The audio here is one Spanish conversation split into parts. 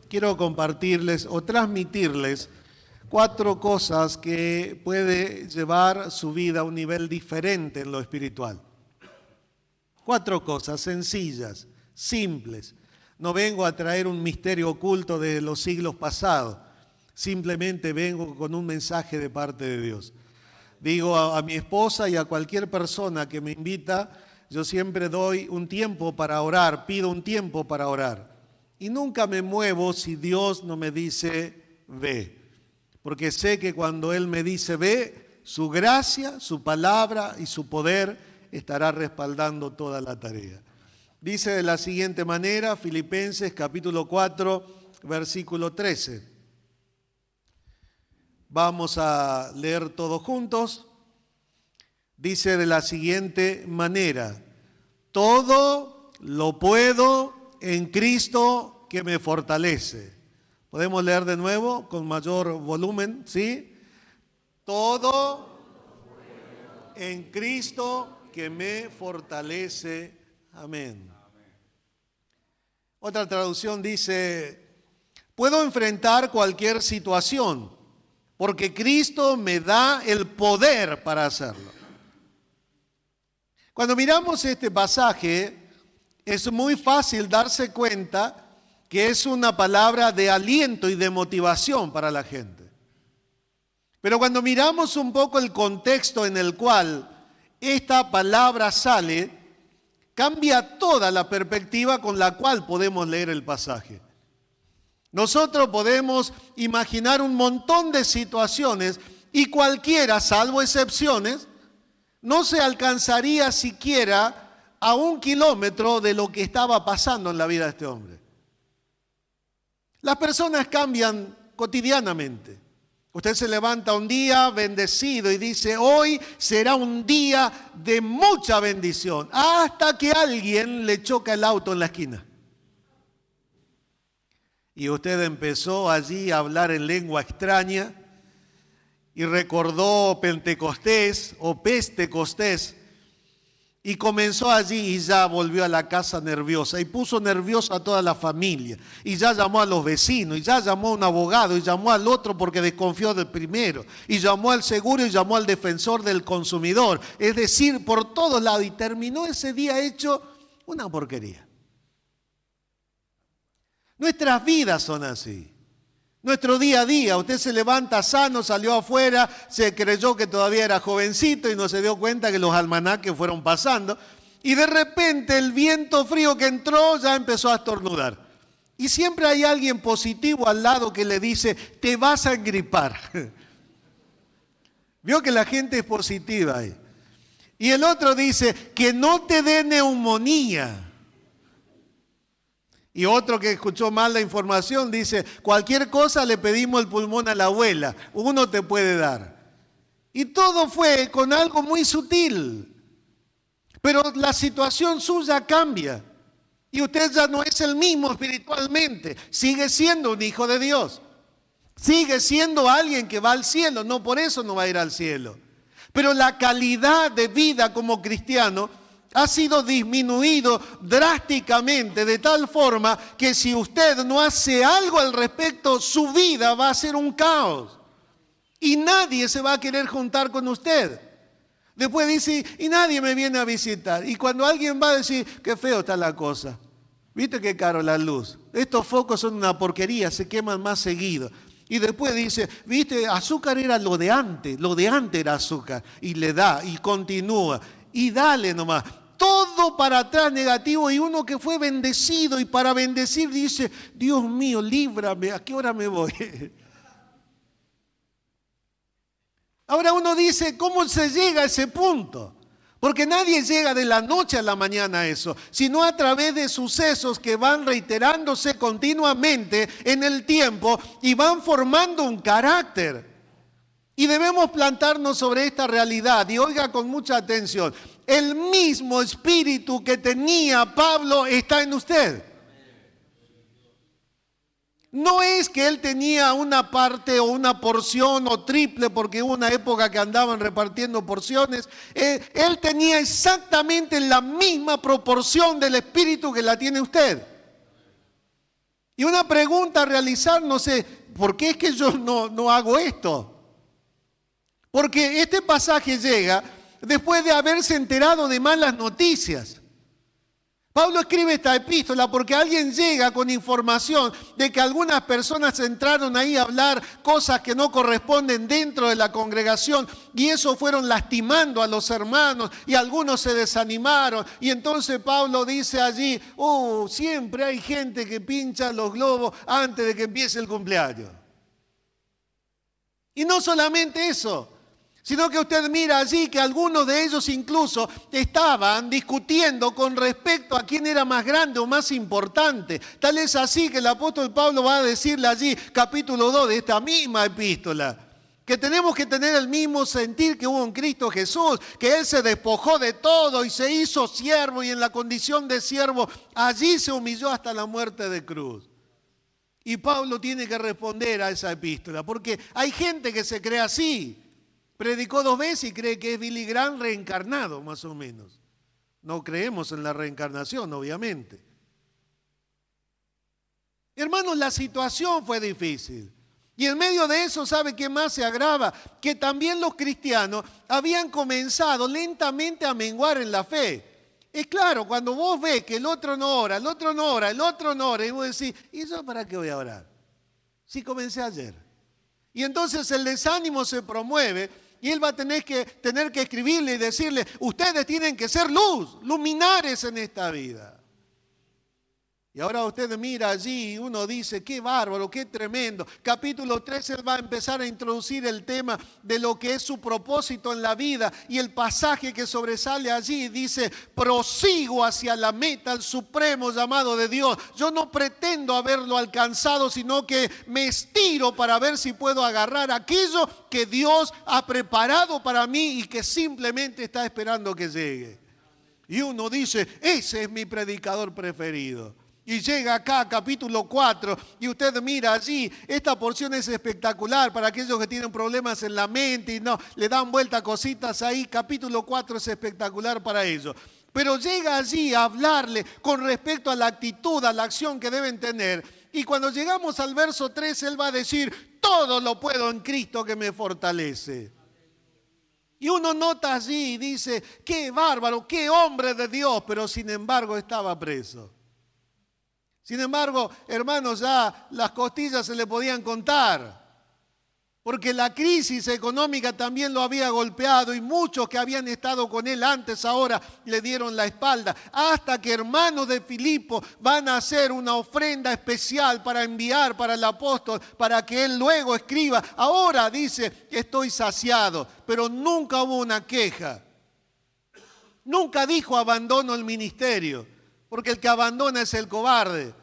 quiero compartirles o transmitirles 4 cosas que puede llevar su vida a un nivel diferente en lo espiritual. 4 cosas sencillas, simples. No vengo a traer un misterio oculto de los siglos pasados. Simplemente vengo con un mensaje de parte de Dios. Digo a mi esposa y a cualquier persona que me invita, yo siempre doy un tiempo para orar, pido un tiempo para orar. Y nunca me muevo si Dios no me dice, ve. Porque sé que cuando Él me dice, ve, su gracia, su palabra y su poder estará respaldando toda la tarea. Dice de la siguiente manera, Filipenses capítulo 4, versículo 13. Vamos a leer todos juntos. Dice de la siguiente manera, todo lo puedo en Cristo que me fortalece. ¿Podemos leer de nuevo con mayor volumen? ¿Sí? Todo en Cristo que me fortalece. Amén. Otra traducción dice, puedo enfrentar cualquier situación porque Cristo me da el poder para hacerlo. Cuando miramos este pasaje, es muy fácil darse cuenta que es una palabra de aliento y de motivación para la gente. Pero cuando miramos un poco el contexto en el cual esta palabra sale, cambia toda la perspectiva con la cual podemos leer el pasaje. Nosotros podemos imaginar un montón de situaciones y cualquiera, salvo excepciones, no se alcanzaría siquiera a 1 kilómetro de lo que estaba pasando en la vida de este hombre. Las personas cambian cotidianamente. Usted se levanta un día bendecido y dice, hoy será un día de mucha bendición, hasta que alguien le choca el auto en la esquina. Y usted empezó allí a hablar en lengua extraña y recordó Pentecostés o Pestecostés y comenzó allí y ya volvió a la casa nerviosa y puso nerviosa a toda la familia y ya llamó a los vecinos y ya llamó a un abogado y llamó al otro porque desconfió del primero y llamó al seguro y llamó al defensor del consumidor, es decir, por todos lados, y terminó ese día hecho una porquería. Nuestras vidas son así. Nuestro día a día, usted se levanta sano, salió afuera, se creyó que todavía era jovencito y no se dio cuenta que los almanaques fueron pasando. Y de repente el viento frío que entró ya empezó a estornudar. Y siempre hay alguien positivo al lado que le dice, te vas a engripar. Vio que la gente es positiva ahí. Y el otro dice, que no te dé neumonía. Y otro que escuchó mal la información dice, cualquier cosa le pedimos el pulmón a la abuela, uno te puede dar. Y todo fue con algo muy sutil. Pero la situación suya cambia. Y usted ya no es el mismo espiritualmente. Sigue siendo un hijo de Dios. Sigue siendo alguien que va al cielo. No por eso no va a ir al cielo. Pero la calidad de vida como cristiano ha sido disminuido drásticamente de tal forma que si usted no hace algo al respecto, su vida va a ser un caos. Y nadie se va a querer juntar con usted. Después dice, y nadie me viene a visitar. Y cuando alguien va a decir, qué feo está la cosa. ¿Viste qué caro la luz? Estos focos son una porquería, se queman más seguido. Y después dice, viste, azúcar era lo de antes era azúcar. Y le da, y continúa. Y dale nomás, todo para atrás negativo y uno que fue bendecido y para bendecir dice, Dios mío, líbrame, ¿a qué hora me voy? Ahora uno dice, ¿cómo se llega a ese punto? Porque nadie llega de la noche a la mañana a eso, sino a través de sucesos que van reiterándose continuamente en el tiempo y van formando un carácter. Y debemos plantarnos sobre esta realidad. Y oiga con mucha atención, el mismo espíritu que tenía Pablo está en usted. No es que él tenía una parte o una porción o triple, porque hubo una época que andaban repartiendo porciones. Él tenía exactamente la misma proporción del espíritu que la tiene usted. Y una pregunta a realizar, no sé, ¿por qué es que yo no hago esto? Porque este pasaje llega después de haberse enterado de malas noticias. Pablo escribe esta epístola porque alguien llega con información de que algunas personas entraron ahí a hablar cosas que no corresponden dentro de la congregación y eso fueron lastimando a los hermanos y algunos se desanimaron. Y entonces Pablo dice allí, siempre hay gente que pincha los globos antes de que empiece el cumpleaños. Y no solamente eso, sino que usted mira allí que algunos de ellos incluso estaban discutiendo con respecto a quién era más grande o más importante. Tal es así que el apóstol Pablo va a decirle allí, capítulo 2 de esta misma epístola, que tenemos que tener el mismo sentir que hubo en Cristo Jesús, que Él se despojó de todo y se hizo siervo y en la condición de siervo allí se humilló hasta la muerte de cruz. Y Pablo tiene que responder a esa epístola, porque hay gente que se cree así. Predicó 2 veces y cree que es Billy Graham reencarnado, más o menos. No creemos en la reencarnación, obviamente. Hermanos, la situación fue difícil. Y en medio de eso, ¿sabe qué más se agrava? Que también los cristianos habían comenzado lentamente a menguar en la fe. Es claro, cuando vos ves que el otro no ora, el otro no ora, el otro no ora, y vos decís, ¿y yo para qué voy a orar? Si comencé ayer. Y entonces el desánimo se promueve. Y él va a tener que escribirle y decirle, ustedes tienen que ser luz, luminares en esta vida. Y ahora usted mira allí y uno dice, qué bárbaro, qué tremendo. Capítulo 3 él va a empezar a introducir el tema de lo que es su propósito en la vida. Y el pasaje que sobresale allí dice, prosigo hacia la meta, el supremo llamado de Dios. Yo no pretendo haberlo alcanzado, sino que me estiro para ver si puedo agarrar aquello que Dios ha preparado para mí y que simplemente está esperando que llegue. Y uno dice, ese es mi predicador preferido. Y llega acá, capítulo 4, y usted mira allí, esta porción es espectacular para aquellos que tienen problemas en la mente y no le dan vuelta cositas ahí. Capítulo 4 es espectacular para ellos. Pero llega allí a hablarle con respecto a la actitud, a la acción que deben tener. Y cuando llegamos al verso 3, él va a decir, todo lo puedo en Cristo que me fortalece. Y uno nota allí y dice, qué bárbaro, qué hombre de Dios, pero sin embargo estaba preso. Sin embargo, hermanos, ya las costillas se le podían contar, porque la crisis económica también lo había golpeado y muchos que habían estado con él antes ahora le dieron la espalda, hasta que hermanos de Filipo van a hacer una ofrenda especial para enviar para el apóstol, para que él luego escriba. Ahora dice, estoy saciado, pero nunca hubo una queja. Nunca dijo abandono el ministerio. Porque el que abandona es el cobarde.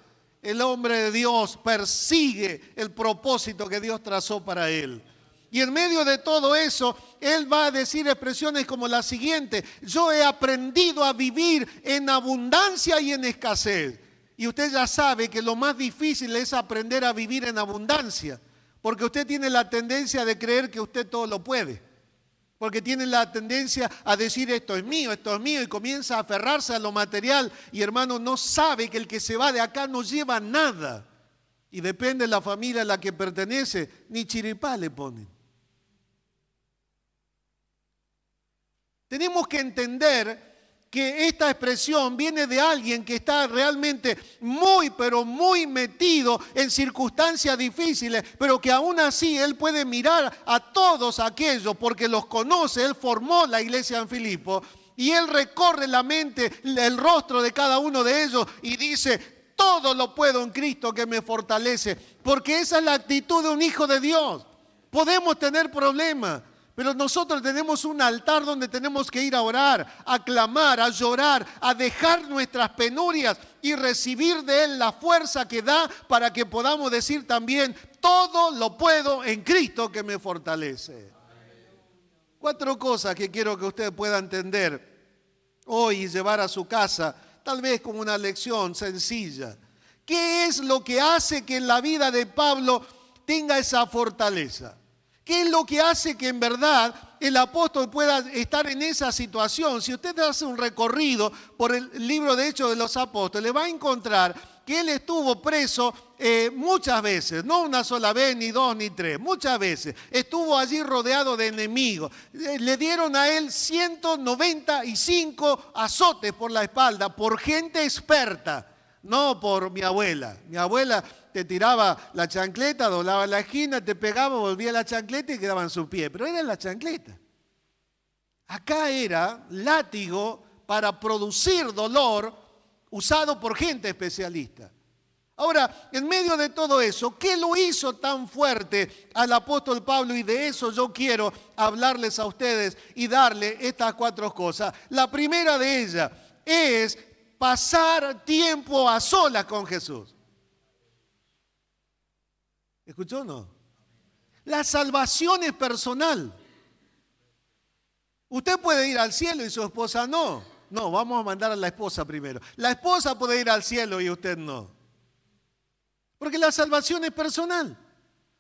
El hombre de Dios persigue el propósito que Dios trazó para él. Y en medio de todo eso, él va a decir expresiones como la siguiente: yo he aprendido a vivir en abundancia y en escasez. Y usted ya sabe que lo más difícil es aprender a vivir en abundancia. Porque usted tiene la tendencia de creer que usted todo lo puede. Porque tiene la tendencia a decir esto es mío, y comienza a aferrarse a lo material. Y hermano, no sabe que el que se va de acá no lleva nada. Y depende de la familia a la que pertenece, ni chiripá le ponen. Tenemos que entender que esta expresión viene de alguien que está realmente muy, pero muy metido en circunstancias difíciles, pero que aún así él puede mirar a todos aquellos porque los conoce. Él formó la iglesia en Filipo y él recorre la mente, el rostro de cada uno de ellos y dice: todo lo puedo en Cristo que me fortalece, porque esa es la actitud de un hijo de Dios. Podemos tener problemas, pero nosotros tenemos un altar donde tenemos que ir a orar, a clamar, a llorar, a dejar nuestras penurias y recibir de Él la fuerza que da para que podamos decir también: todo lo puedo en Cristo que me fortalece. 4 cosas que quiero que usted pueda entender hoy y llevar a su casa, tal vez como una lección sencilla. ¿Qué es lo que hace que en la vida de Pablo tenga esa fortaleza? ¿Qué es lo que hace que en verdad el apóstol pueda estar en esa situación? Si usted hace un recorrido por el libro de Hechos de los Apóstoles, va a encontrar que él estuvo preso muchas veces, no una sola vez, ni dos, ni tres, muchas veces. Estuvo allí rodeado de enemigos. Le dieron a él 195 azotes por la espalda, por gente experta, no por mi abuela. Mi abuela te tiraba la chancleta, doblaba la esquina, te pegaba, volvía la chancleta y quedaba en su pie. Pero era la chancleta. Acá era látigo para producir dolor usado por gente especialista. Ahora, en medio de todo eso, ¿qué lo hizo tan fuerte al apóstol Pablo? Y de eso yo quiero hablarles a ustedes y darle estas 4 cosas. La primera de ellas es pasar tiempo a solas con Jesús. ¿Escuchó o no? La salvación es personal. Usted puede ir al cielo y su esposa no. No, vamos a mandar a la esposa primero. La esposa puede ir al cielo y usted no. Porque la salvación es personal.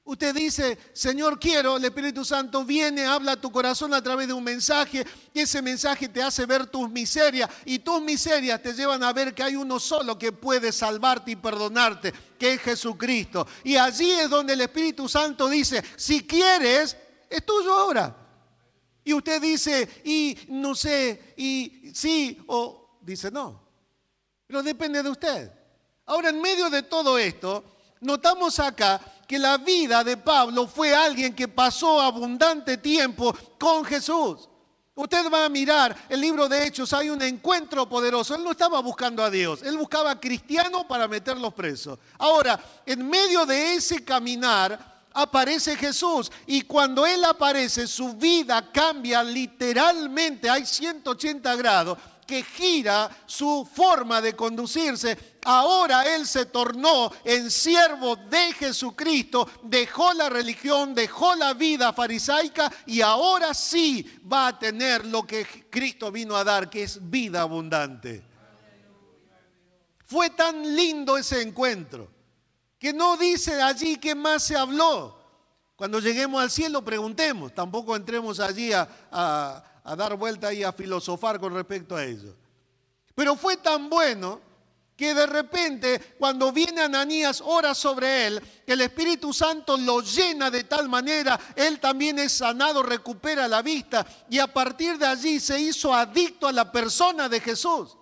Usted dice, Señor, quiero, el Espíritu Santo viene, habla a tu corazón a través de un mensaje, y ese mensaje te hace ver tus miserias, y tus miserias te llevan a ver que hay uno solo que puede salvarte y perdonarte, que es Jesucristo. Y allí es donde el Espíritu Santo dice, si quieres, es tuyo ahora. Y usted dice, y no sé, y sí, o dice no. Pero depende de usted. Ahora, en medio de todo esto, notamos acá que la vida de Pablo fue alguien que pasó abundante tiempo con Jesús. Usted va a mirar el libro de Hechos, hay un encuentro poderoso. Él no estaba buscando a Dios, él buscaba cristianos para meterlos presos. Ahora, en medio de ese caminar, aparece Jesús, y cuando Él aparece, su vida cambia literalmente, hay 180 grados, que gira su forma de conducirse. Ahora Él se tornó en siervo de Jesucristo, dejó la religión, dejó la vida farisaica, y ahora sí va a tener lo que Cristo vino a dar, que es vida abundante. Fue tan lindo ese encuentro, que no dice allí qué más se habló. Cuando lleguemos al cielo preguntemos, tampoco entremos allí a dar vuelta y a filosofar con respecto a ello. Pero fue tan bueno que de repente, cuando viene Ananías, ora sobre él, el Espíritu Santo lo llena de tal manera, él también es sanado, recupera la vista, y a partir de allí se hizo adicto a la persona de Jesús.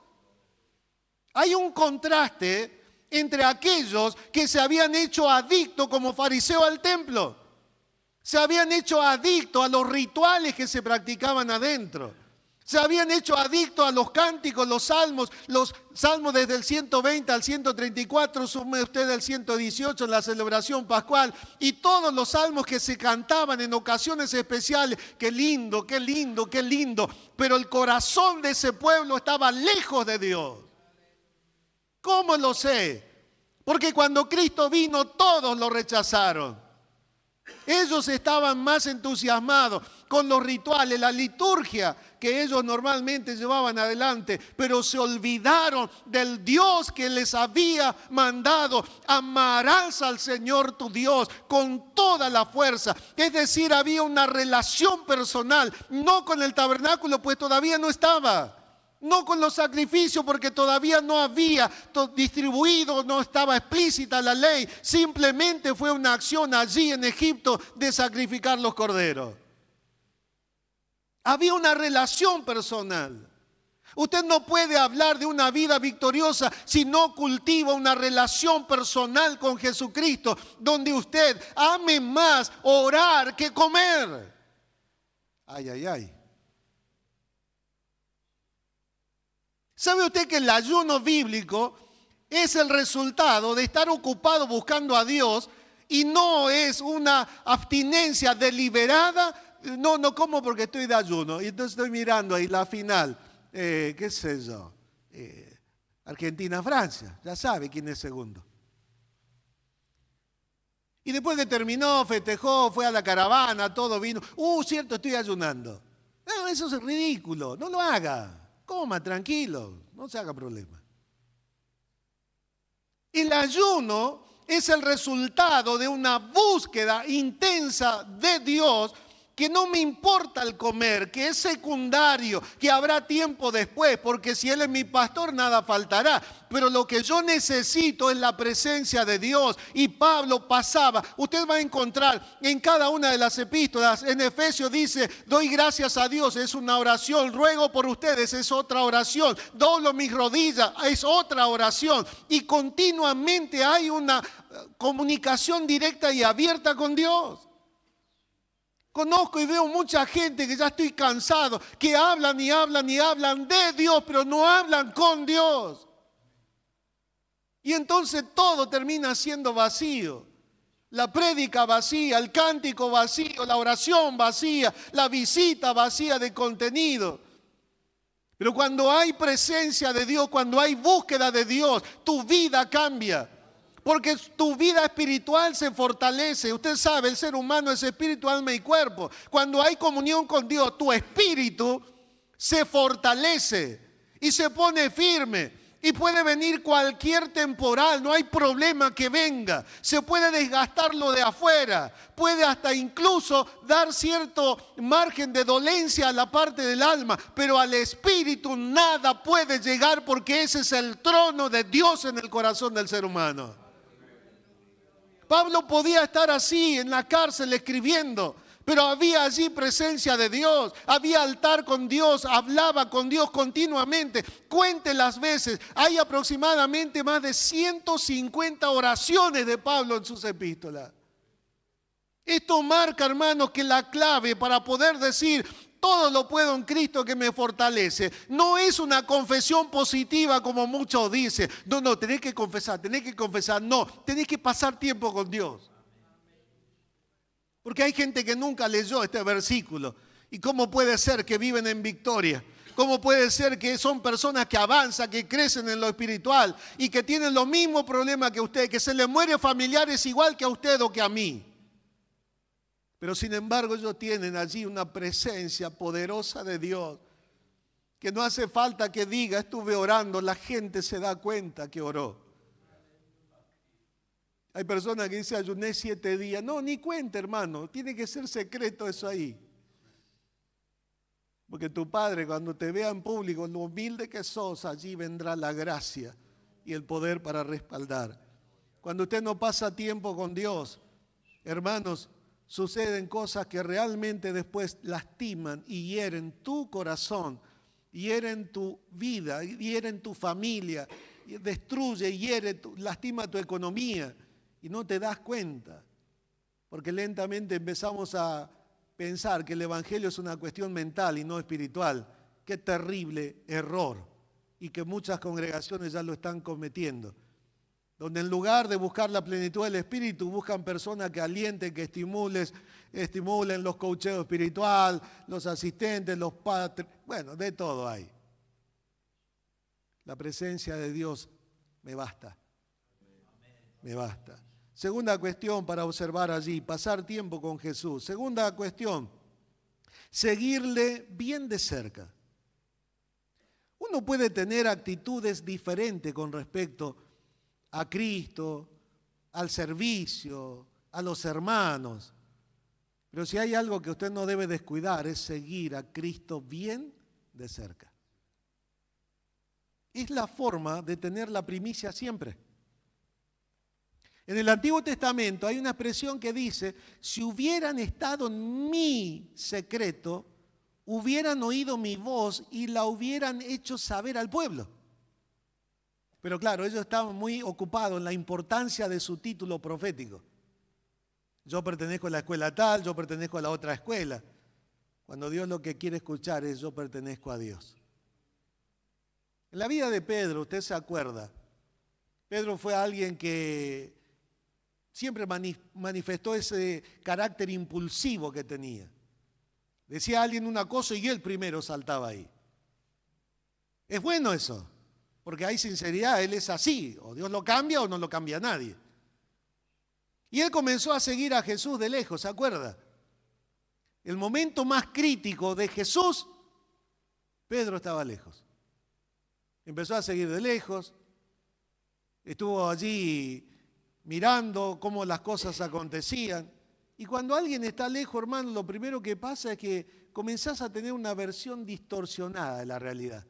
Hay un contraste entre aquellos que se habían hecho adictos como fariseo al templo. Se habían hecho adictos a los rituales que se practicaban adentro. Se habían hecho adictos a los cánticos, los salmos desde el 120 al 134, sume usted el 118 en la celebración pascual, y todos los salmos que se cantaban en ocasiones especiales. Qué lindo, qué lindo, qué lindo. Pero el corazón de ese pueblo estaba lejos de Dios. ¿Cómo lo sé? Porque cuando Cristo vino, todos lo rechazaron. Ellos estaban más entusiasmados con los rituales, la liturgia que ellos normalmente llevaban adelante, pero se olvidaron del Dios que les había mandado. Amarás al Señor tu Dios con toda la fuerza. Es decir, había una relación personal, no con el tabernáculo, pues todavía no estaba. No con los sacrificios, porque todavía no había distribuido, no estaba explícita la ley. Simplemente fue una acción allí en Egipto de sacrificar los corderos. Había una relación personal. Usted no puede hablar de una vida victoriosa si no cultiva una relación personal con Jesucristo, donde usted ame más orar que comer. Ay, ay, ay. ¿Sabe usted que el ayuno bíblico es el resultado de estar ocupado buscando a Dios y no es una abstinencia deliberada? No como porque estoy de ayuno y entonces estoy mirando ahí la final, qué sé yo, Argentina-Francia, ya sabe quién es segundo. Y después que terminó, festejó, fue a la caravana, todo vino, cierto, estoy ayunando. No, eso es ridículo, no lo haga. Coma, tranquilo, no se haga problema. El ayuno es el resultado de una búsqueda intensa de Dios que no me importa el comer, que es secundario, que habrá tiempo después, porque si Él es mi pastor nada faltará. Pero lo que yo necesito es la presencia de Dios. Y Pablo pasaba, usted va a encontrar en cada una de las epístolas, en Efesios dice, doy gracias a Dios, es una oración, ruego por ustedes, es otra oración, doblo mis rodillas, es otra oración. Y continuamente hay una comunicación directa y abierta con Dios. Conozco y veo mucha gente que ya estoy cansado, que hablan y hablan y hablan de Dios, pero no hablan con Dios. Y entonces todo termina siendo vacío. La prédica vacía, el cántico vacío, la oración vacía, la visita vacía de contenido. Pero cuando hay presencia de Dios, cuando hay búsqueda de Dios, tu vida cambia. Porque tu vida espiritual se fortalece. Usted sabe, el ser humano es espíritu, alma y cuerpo. Cuando hay comunión con Dios, tu espíritu se fortalece y se pone firme. Y puede venir cualquier temporal, no hay problema que venga. Se puede desgastar lo de afuera. Puede hasta incluso dar cierto margen de dolencia a la parte del alma. Pero al espíritu nada puede llegar porque ese es el trono de Dios en el corazón del ser humano. Pablo podía estar así en la cárcel escribiendo, pero había allí presencia de Dios, había altar con Dios, hablaba con Dios continuamente. Cuente las veces, hay aproximadamente más de 150 oraciones de Pablo en sus epístolas. Esto marca, hermanos, que la clave para poder decir todo lo puedo en Cristo que me fortalece, no es una confesión positiva como muchos dicen. No, tenés que confesar, no, tenés que pasar tiempo con Dios. Porque hay gente que nunca leyó este versículo. ¿Y cómo puede ser que viven en victoria? ¿Cómo puede ser que son personas que avanzan, que crecen en lo espiritual y que tienen los mismos problemas que usted, que se les muere familiares igual que a usted o que a mí? Pero sin embargo ellos tienen allí una presencia poderosa de Dios, que no hace falta que diga, estuve orando, la gente se da cuenta que oró. Hay personas que dicen, ayuné 7 días. No, ni cuenta, hermano, tiene que ser secreto eso ahí. Porque tu Padre, cuando te vea en público, lo humilde que sos, allí vendrá la gracia y el poder para respaldar. Cuando usted no pasa tiempo con Dios, hermanos, suceden cosas que realmente después lastiman y hieren tu corazón, hieren tu vida, hieren tu familia, destruye, hiere, lastima tu economía y no te das cuenta. Porque lentamente empezamos a pensar que el evangelio es una cuestión mental y no espiritual. Qué terrible error, y que muchas congregaciones ya lo están cometiendo. Donde en lugar de buscar la plenitud del espíritu, buscan personas que alienten, que estimulen los coacheos espiritual, los asistentes, los padres, bueno, de todo hay. La presencia de Dios me basta. Me basta. Segunda cuestión para observar allí, pasar tiempo con Jesús. Segunda cuestión, seguirle bien de cerca. Uno puede tener actitudes diferentes con respecto a Cristo, al servicio, a los hermanos. Pero si hay algo que usted no debe descuidar es seguir a Cristo bien de cerca. Es la forma de tener la primicia siempre. En el Antiguo Testamento hay una expresión que dice, si hubieran estado en mi secreto, hubieran oído mi voz y la hubieran hecho saber al pueblo. Pero claro, ellos estaban muy ocupados en la importancia de su título profético. Yo pertenezco a la escuela tal, yo pertenezco a la otra escuela. Cuando Dios lo que quiere escuchar es yo pertenezco a Dios. En la vida de Pedro, usted se acuerda, Pedro fue alguien que siempre manifestó ese carácter impulsivo que tenía. Decía a alguien una cosa y él primero saltaba ahí. Es bueno eso. Porque hay sinceridad, él es así, o Dios lo cambia o no lo cambia nadie. Y él comenzó a seguir a Jesús de lejos, ¿se acuerda? El momento más crítico de Jesús, Pedro estaba lejos. Empezó a seguir de lejos, estuvo allí mirando cómo las cosas acontecían, Y cuando alguien está lejos, hermano, lo primero que pasa es que comenzás a tener una versión distorsionada de la realidad.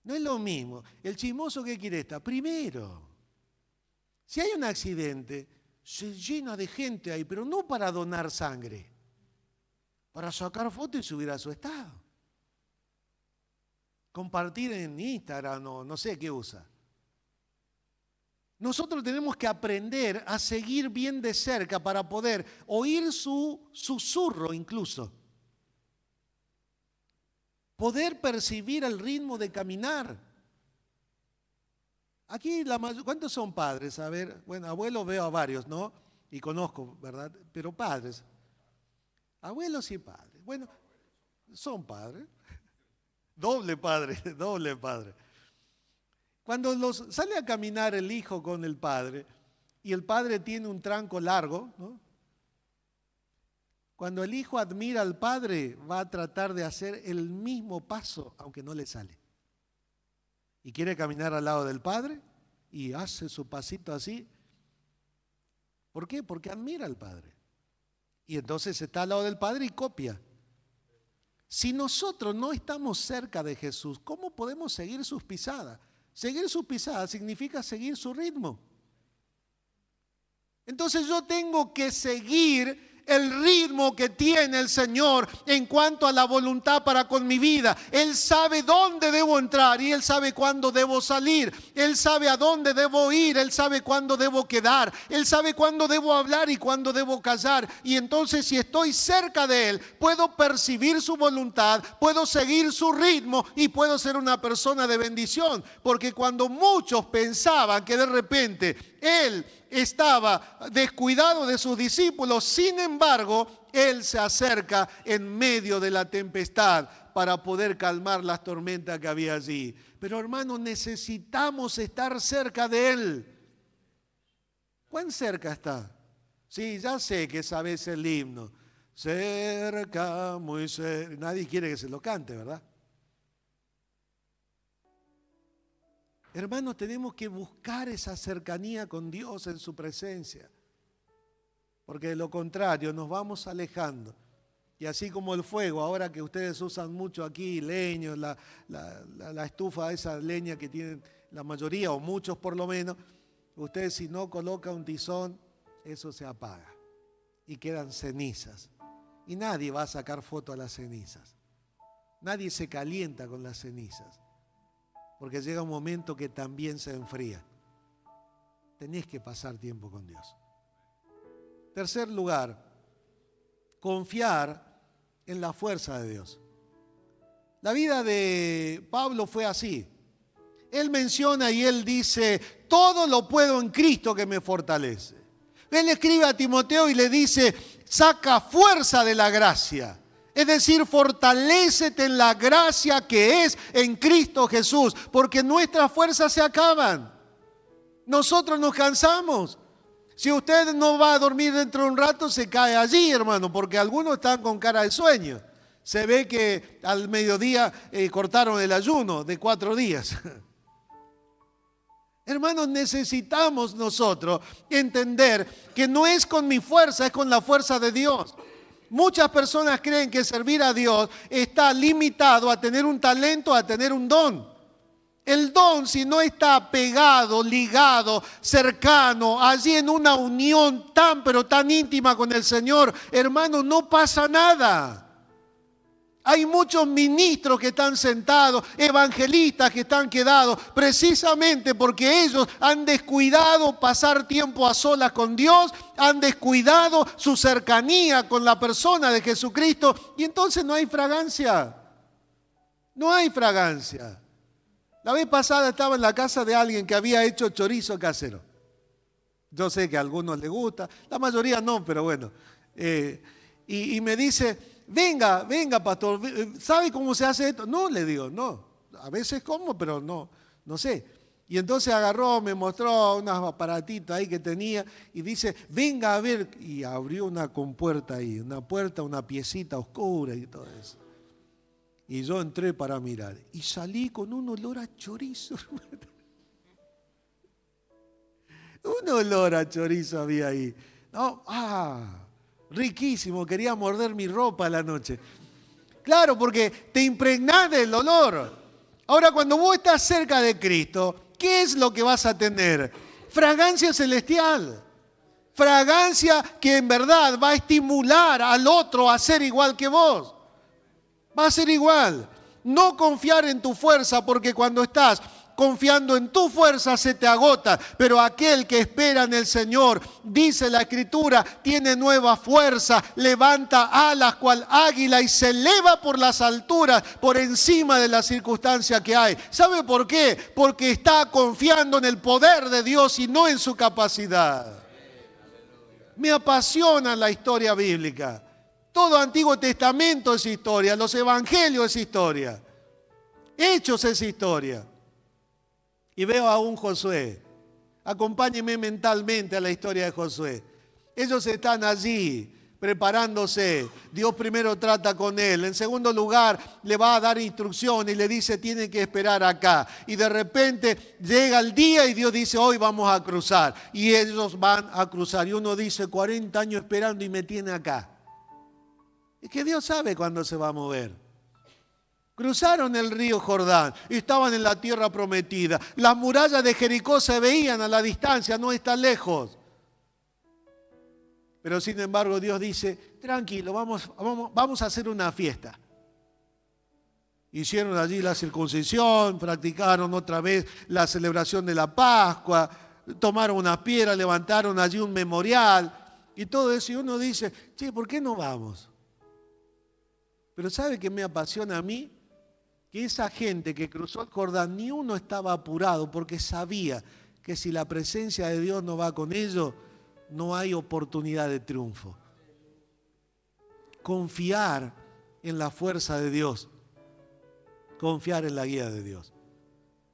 No es lo mismo. El chismoso, ¿qué quiere estar? Primero. Si hay un accidente, se llena de gente ahí, pero no para donar sangre, para sacar fotos y subir a su estado. Compartir en Instagram, no sé qué usa. Nosotros tenemos que aprender a seguir bien de cerca para poder oír su susurro incluso. Poder percibir el ritmo de caminar. Aquí, ¿cuántos son padres? A ver, bueno, abuelos veo a varios, ¿no? Y conozco, ¿verdad? Pero padres. Abuelos y padres. Bueno, son padres. Doble padre, doble padre. Cuando sale a caminar el hijo con el padre, y el padre tiene un tranco largo, ¿no? Cuando el hijo admira al padre, va a tratar de hacer el mismo paso, aunque no le sale. Y quiere caminar al lado del padre, y hace su pasito así. ¿Por qué? Porque admira al padre. Y entonces está al lado del padre y copia. Si nosotros no estamos cerca de Jesús, ¿cómo podemos seguir sus pisadas? Seguir sus pisadas significa seguir su ritmo. Entonces yo tengo que seguir el ritmo que tiene el Señor en cuanto a la voluntad para con mi vida. Él sabe dónde debo entrar y Él sabe cuándo debo salir. Él sabe a dónde debo ir, Él sabe cuándo debo quedar. Él sabe cuándo debo hablar y cuándo debo callar. Y entonces si estoy cerca de Él, puedo percibir su voluntad, puedo seguir su ritmo y puedo ser una persona de bendición. Porque cuando muchos pensaban que de repente Él estaba descuidado de sus discípulos, sin embargo, Él se acerca en medio de la tempestad para poder calmar las tormentas que había allí. Pero hermanos, necesitamos estar cerca de Él. ¿Cuán cerca está? Sí, ya sé que sabes el himno. Cerca, muy cerca. Nadie quiere que se lo cante, ¿verdad? Hermanos, tenemos que buscar esa cercanía con Dios en su presencia. Porque de lo contrario nos vamos alejando. Y así como el fuego, ahora que ustedes usan mucho aquí leños, la estufa, esa leña que tienen la mayoría o muchos por lo menos, ustedes si no colocan un tizón, eso se apaga y quedan cenizas. Y nadie va a sacar foto a las cenizas. Nadie se calienta con las cenizas. Porque llega un momento que también se enfría. Tenés que pasar tiempo con Dios. Tercer lugar, confiar en la fuerza de Dios. La vida de Pablo fue así. Él menciona y él dice, todo lo puedo en Cristo que me fortalece. Él escribe a Timoteo y le dice, saca fuerza de la gracia. Es decir, fortalécete en la gracia que es en Cristo Jesús, porque nuestras fuerzas se acaban. Nosotros nos cansamos. Si usted no va a dormir dentro de un rato, se cae allí, hermano, porque algunos están con cara de sueño. Se ve que al mediodía cortaron el ayuno de 4 días. Hermanos, necesitamos nosotros entender que no es con mi fuerza, es con la fuerza de Dios. Muchas personas creen que servir a Dios está limitado a tener un talento, a tener un don. El don, si no está pegado, ligado, cercano, allí en una unión tan pero tan íntima con el Señor, hermano, no pasa nada. Hay muchos ministros que están sentados, evangelistas que están quedados, precisamente porque ellos han descuidado pasar tiempo a solas con Dios, han descuidado su cercanía con la persona de Jesucristo, y entonces no hay fragancia. No hay fragancia. La vez pasada estaba en la casa de alguien que había hecho chorizo casero. Yo sé que a algunos les gusta, la mayoría no, pero bueno. Y me dice, venga, pastor, ¿sabe cómo se hace esto? No, le digo, no. A veces como, pero no sé. Y entonces agarró, me mostró unos aparatitos ahí que tenía y dice, venga a ver. Y abrió una compuerta ahí, una puerta, una piecita oscura y todo eso. Y yo entré para mirar y salí con un olor a chorizo. Un olor a chorizo había ahí. No, riquísimo, quería morder mi ropa a la noche. Claro, porque te impregnás del olor. Ahora, cuando vos estás cerca de Cristo, ¿qué es lo que vas a tener? Fragancia celestial. Fragancia que en verdad va a estimular al otro a ser igual que vos. Va a ser igual. No confiar en tu fuerza, porque cuando estás confiando en tu fuerza se te agota. Pero aquel que espera en el Señor, dice la Escritura, tiene nueva fuerza, levanta alas cual águila y se eleva por las alturas, por encima de la circunstancia que hay. ¿Sabe por qué? Porque está confiando en el poder de Dios y no en su capacidad. Me apasiona la historia bíblica. Todo Antiguo Testamento es historia, los Evangelios es historia, Hechos es historia. Y veo a un Josué. Acompáñenme mentalmente a la historia de Josué. Ellos están allí preparándose. Dios primero trata con él. En segundo lugar, le va a dar instrucción y le dice, tiene que esperar acá. Y de repente llega el día y Dios dice, hoy vamos a cruzar. Y ellos van a cruzar. Y uno dice, 40 años esperando y me tiene acá. Es que Dios sabe cuándo se va a mover. Cruzaron el río Jordán, estaban en la tierra prometida. Las murallas de Jericó se veían a la distancia, no está lejos. Pero sin embargo Dios dice, tranquilo, vamos a hacer una fiesta. Hicieron allí la circuncisión, practicaron otra vez la celebración de la Pascua, tomaron una piedra, levantaron allí un memorial y todo eso. Y uno dice, che, ¿por qué no vamos? Pero ¿sabe qué me apasiona a mí? Que esa gente que cruzó el Jordán, ni uno estaba apurado porque sabía que si la presencia de Dios no va con ellos, no hay oportunidad de triunfo. Confiar en la fuerza de Dios, confiar en la guía de Dios.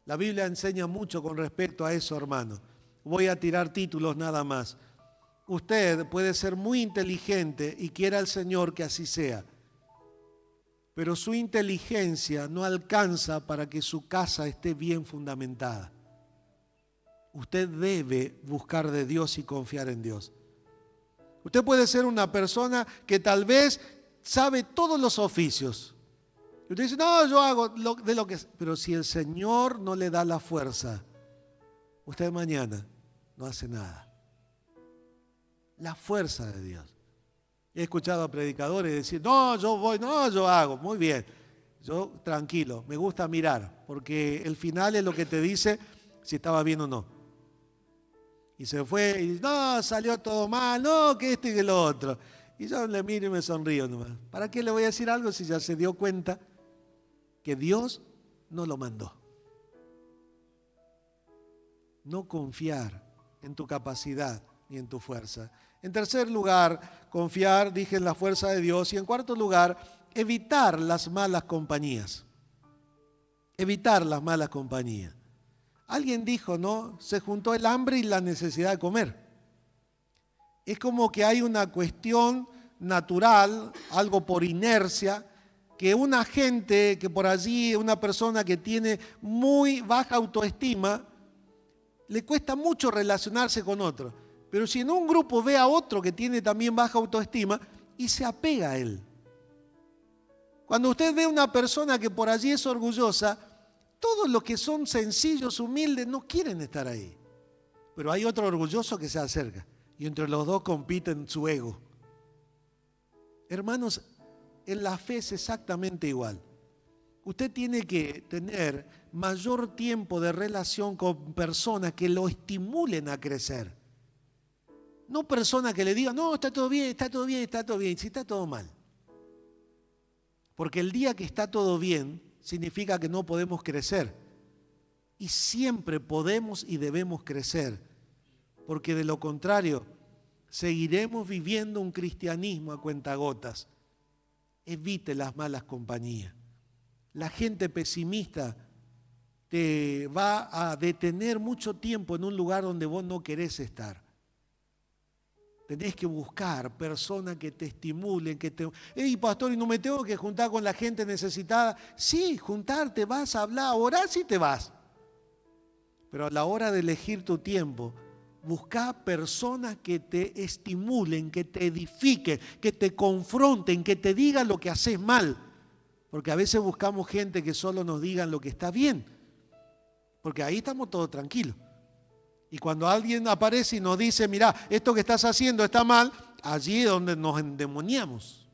La Biblia enseña mucho con respecto a eso, hermano. Voy a tirar títulos nada más. Usted puede ser muy inteligente y quiera al Señor que así sea. Pero su inteligencia no alcanza para que su casa esté bien fundamentada. Usted debe buscar de Dios y confiar en Dios. Usted puede ser una persona que tal vez sabe todos los oficios. Y usted dice, no, yo hago de lo que... Pero si el Señor no le da la fuerza, usted mañana no hace nada. La fuerza de Dios. He escuchado a predicadores decir, no, yo voy, no, yo hago. Muy bien, yo tranquilo, me gusta mirar, porque el final es lo que te dice si estaba bien o no. Y se fue y no, salió todo mal, no, que esto y que lo otro. Y yo le miro y me sonrío nomás. ¿Para qué le voy a decir algo si ya se dio cuenta que Dios no lo mandó? No confiar en tu capacidad ni en tu fuerza. En tercer lugar, confiar, dije, en la fuerza de Dios. Y en cuarto lugar, evitar las malas compañías. Evitar las malas compañías. Alguien dijo, ¿no? Se juntó el hambre y la necesidad de comer. Es como que hay una cuestión natural, algo por inercia, que una gente que por allí, una persona que tiene muy baja autoestima, le cuesta mucho relacionarse con otros. Pero si en un grupo ve a otro que tiene también baja autoestima y se apega a él. Cuando usted ve a una persona que por allí es orgullosa, todos los que son sencillos, humildes, no quieren estar ahí. Pero hay otro orgulloso que se acerca y entre los dos compiten su ego. Hermanos, en la fe es exactamente igual. Usted tiene que tener mayor tiempo de relación con personas que lo estimulen a crecer. No personas que le digan, no, está todo bien, está todo bien, está todo bien, si está todo mal. Porque el día que está todo bien, significa que no podemos crecer. Y siempre podemos y debemos crecer. Porque de lo contrario, seguiremos viviendo un cristianismo a cuentagotas. Evite las malas compañías. La gente pesimista te va a detener mucho tiempo en un lugar donde vos no querés estar. Tenés que buscar personas que te estimulen, que te... Hey, pastor, ¿y no me tengo que juntar con la gente necesitada? Sí, juntarte, vas a hablar, orar, sí te vas. Pero a la hora de elegir tu tiempo, Busca personas que te estimulen, que te edifiquen, que te confronten, que te digan lo que haces mal. Porque a veces buscamos gente que solo nos digan lo que está bien. Porque ahí estamos todos tranquilos. Y cuando alguien aparece y nos dice, mira, esto que estás haciendo está mal, allí es donde nos endemoniamos.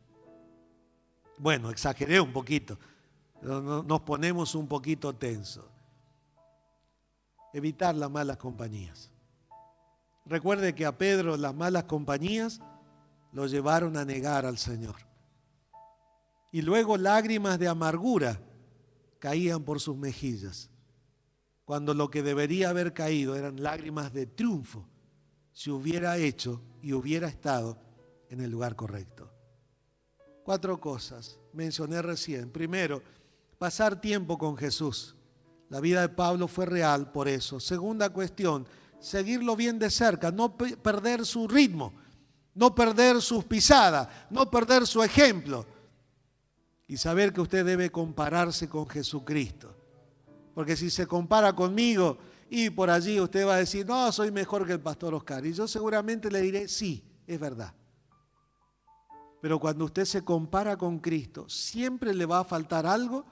Bueno, exageré un poquito. Nos ponemos un poquito tensos. Evitar las malas compañías. Recuerde que a Pedro las malas compañías lo llevaron a negar al Señor. Y luego lágrimas de amargura caían por sus mejillas, cuando lo que debería haber caído eran lágrimas de triunfo si hubiera hecho y hubiera estado en el lugar correcto. 4 cosas mencioné recién. Primero, pasar tiempo con Jesús. La vida de Pablo fue real por eso. Segunda cuestión, seguirlo bien de cerca, no perder su ritmo, no perder sus pisadas, no perder su ejemplo. Y saber que usted debe compararse con Jesucristo. Porque si se compara conmigo y por allí usted va a decir, no, soy mejor que el pastor Oscar. Y yo seguramente le diré, sí, es verdad. Pero cuando usted se compara con Cristo, siempre le va a faltar algo,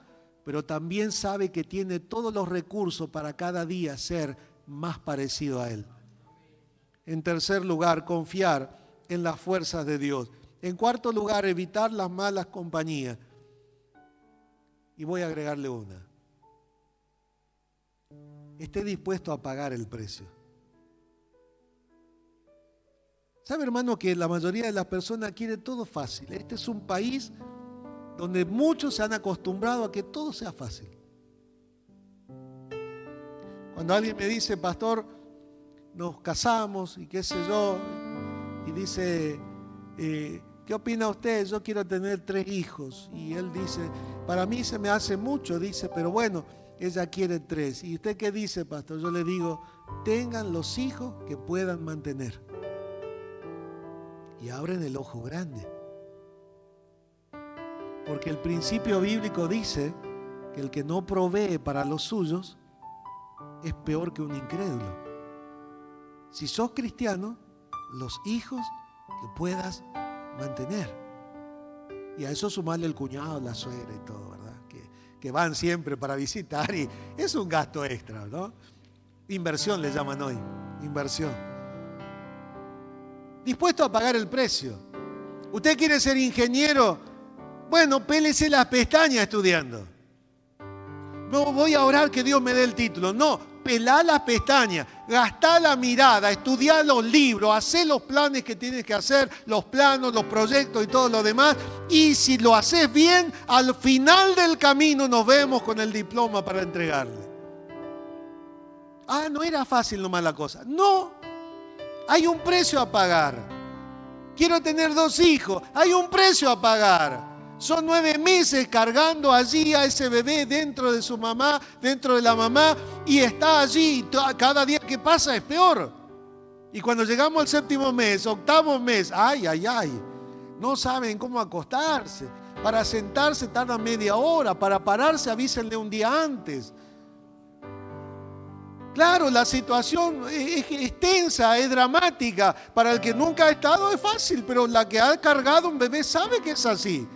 pero también sabe que tiene todos los recursos para cada día ser más parecido a Él. En tercer lugar, confiar en las fuerzas de Dios. En cuarto lugar, evitar las malas compañías. Y voy a agregarle una. Esté dispuesto a pagar el precio. ¿Sabe, hermano, que la mayoría de las personas quiere todo fácil? Este es un país donde muchos se han acostumbrado a que todo sea fácil. Cuando alguien me dice, pastor, nos casamos y qué sé yo, y dice, ¿qué opina usted? Yo quiero tener 3 hijos. Y él dice, para mí se me hace mucho, dice, pero bueno, ella quiere 3. ¿Y usted qué dice, pastor? Yo le digo, tengan los hijos que puedan mantener. Y abren el ojo grande. Porque el principio bíblico dice que el que no provee para los suyos es peor que un incrédulo. Si sos cristiano, los hijos que puedas mantener. Y a eso sumarle el cuñado, la suegra y todo, ¿verdad? Que van siempre para visitar y es un gasto extra, ¿no? Inversión le llaman hoy, inversión. Dispuesto a pagar el precio. ¿Usted quiere ser ingeniero? Bueno, pélese las pestañas estudiando. No voy a orar que Dios me dé el título. No, pelá las pestañas, gastá la mirada, estudiá los libros, hacé los planes que tienes que hacer, los planos, los proyectos y todo lo demás. Y si lo haces bien, al final del camino nos vemos con el diploma para entregarle. Ah, no era fácil nomás la cosa. No, hay un precio a pagar. Quiero tener 2 hijos, hay un precio a pagar. Son 9 meses cargando allí a ese bebé dentro de su mamá, dentro de la mamá, y está allí. Cada día que pasa es peor. Y cuando llegamos al 7º mes, 8º mes, ay, no saben cómo acostarse. Para sentarse tarda media hora, para pararse avísenle un día antes. Claro, la situación es tensa, es dramática. Para el que nunca ha estado es fácil, pero la que ha cargado un bebé sabe que es así.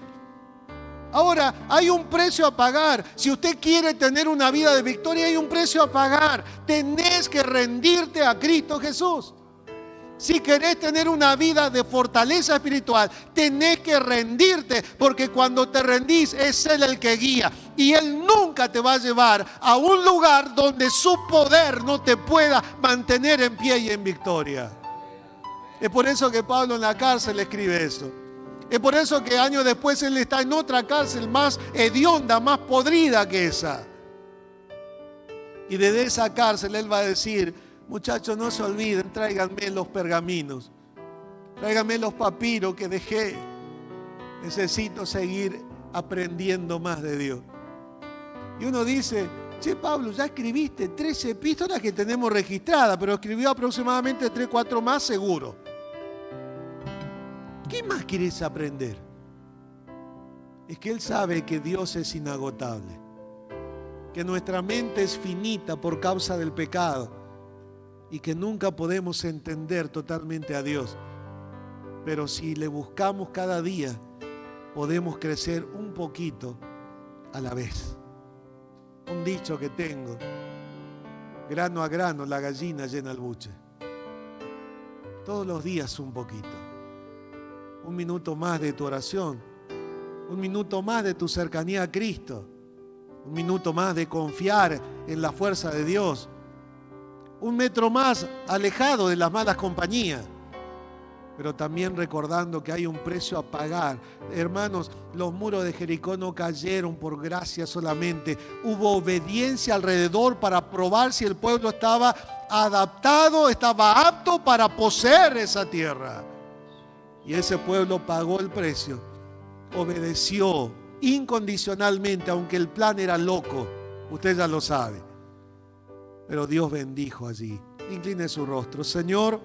Ahora, hay un precio a pagar. Si usted quiere tener una vida de victoria, hay un precio a pagar. Tenés que rendirte a Cristo Jesús. Si querés tener una vida de fortaleza espiritual, tenés que rendirte, porque cuando te rendís es Él el que guía. Y Él nunca te va a llevar a un lugar donde su poder no te pueda mantener en pie y en victoria. Es por eso que Pablo en la cárcel escribe eso. Es por eso que años después él está en otra cárcel más hedionda, más podrida que esa. Y desde esa cárcel él va a decir, muchachos, no se olviden, tráiganme los pergaminos, tráiganme los papiros que dejé. Necesito seguir aprendiendo más de Dios. Y uno dice, che, Pablo, ya escribiste 13 epístolas que tenemos registradas, pero escribió aproximadamente 3, 4 más seguro. ¿Qué más quieres aprender? Es que él sabe que Dios es inagotable, que nuestra mente es finita por causa del pecado, y que nunca podemos entender totalmente a Dios. Pero si le buscamos cada día, podemos crecer un poquito a la vez. Un dicho que tengo: grano a grano la gallina llena el buche. Todos los días un poquito. Un minuto más de tu oración, un minuto más de tu cercanía a Cristo, un minuto más de confiar en la fuerza de Dios, un metro más alejado de las malas compañías, pero también recordando que hay un precio a pagar. Hermanos, los muros de Jericó no cayeron por gracia solamente. Hubo obediencia alrededor para probar si el pueblo estaba adaptado, estaba apto para poseer esa tierra. Y ese pueblo pagó el precio, obedeció incondicionalmente, aunque el plan era loco. Usted ya lo sabe. Pero Dios bendijo allí. Incline su rostro. Señor,